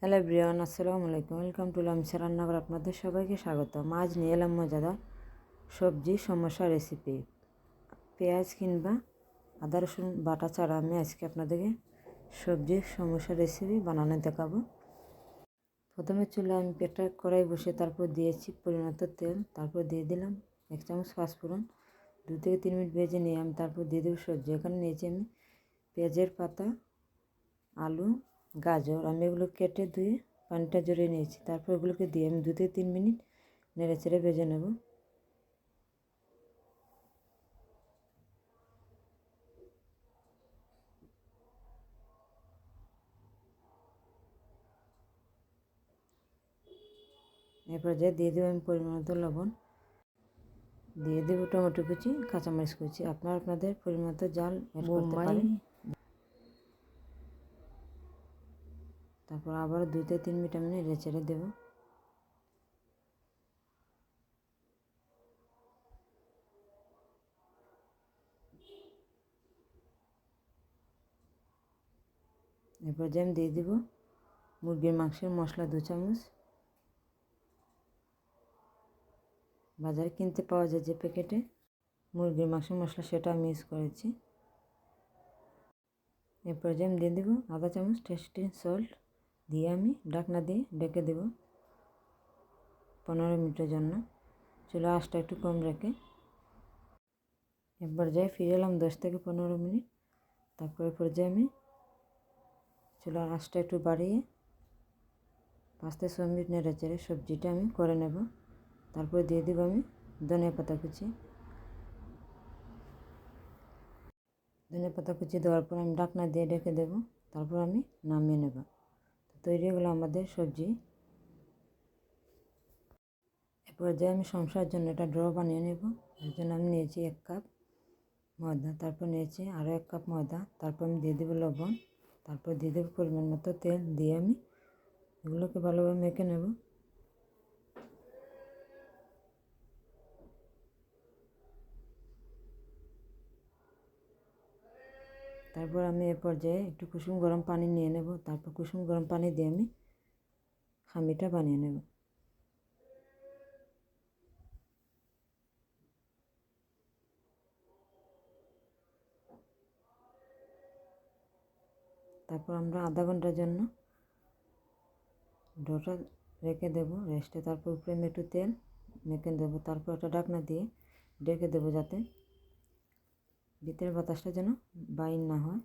Hello everyone, আসসালামু আলাইকুম। Welcome to Lamisa রান্নাঘর। আপনাদের সবাইকে স্বাগত। মাছ নিয়ে এলাম মজাদার সবজি সমোসা রেসিপি। পেঁয়াজ কিংবা আদা রসুন বাটা ছাড়া আমি আজকে আপনাদেরকে সবজি সমোসা রেসিপি বানানো দেখাবো। প্রথমে চুলায় আমি একটা কড়াই বসে তারপর দিয়েছি পরিমাণ তেল, তারপর দিয়ে দিলাম 1 চামচ পাঁচফোড়ন। 2 থেকে 3 মিনিট ভেজে নিয়ে আমি তারপর দিয়ে দেবো সবজি। এখানে নিয়েছি আমি পেঁয়াজের পাতা, আলু, গাজর। আমি এগুলো কেটে ধুয়ে পানিটা ঝরিয়ে নিয়েছি। তারপর এগুলোকে দিয়ে আমি 2 থেকে 3 মিনিট নেড়ে চেড়ে ভেজে নেব। এরপর যে দিয়ে দেবো আমি পরিমাণ মতো লবণ, দিয়ে দেবো টমেটো কুচি, কাঁচামরিচ কুচি। আপনাদের পরিমাণ মতো জাল অ্যাড করতে পারেন। তারপর আবার 2 থেকে 3 মিনিট আমি নেড়ে চেড়ে দেবো। এরপর যে আমি দিয়ে দেবো মুরগির মাংসের মশলা 2 চামচ। বাজারে কিনতে পাওয়া যায় যে প্যাকেটে মুরগির মাংসের মশলা, সেটা আমি ইউজ করেছি। এরপর যে আমি দিয়ে দেবো আধা চামচ টেস্টি সল্ট, দিয়ে আমি ঢাকনা দিয়ে ঢেকে দেবো 15 মিনিটের জন্য। চুলা আঁচটা একটু কম রেখে একবার যাই ফিরে এলাম 10 থেকে 15 মিনিট। তারপরে যে আমি চুলার আঁচটা একটু বাড়িয়ে 5 থেকে 6 মিনিট নেড়ে চেড়ে সবজিটা আমি করে নেব। তারপরে দিয়ে দেবো আমি ধনিয়া পাতা কুচি। ধনিয়া পাতা কুচি দেওয়ার পর আমি ঢাকনা দিয়ে ঢেকে দেবো। তারপর আমি নামিয়ে নেব। তৈরি হলো আমাদের সবজি। এরপর যে আমি সমস্যার জন্য একটা ড্র বানিয়ে নেব। এর জন্য আমি নিয়েছি 1 কাপ ময়দা, তারপর নিয়েছি আরও 1 কাপ ময়দা। তারপর আমি দিয়ে দেবো লবণ, তারপর দিয়ে দেবো পরিমাণ মতো তেল, দিয়ে আমি এগুলোকে ভালোভাবে মেখে নেব। তারপর আমি এ পর্যায়ে একটু কুসুম গরম পানি নিয়ে নেব। তারপর কুসুম গরম পানি দিয়ে আমি খামিটা বানিয়ে নেব। তারপর আমরা আধা ঘন্টার জন্য ডোটা রেখে দেবো রেস্টে। তারপর উপরে আমি একটু তেল মেখে দেবো। তারপর একটা ঢাকনা দিয়ে ঢেকে দেবো যাতে ভিতরের বাতাসটা যেন বাইর না হয়।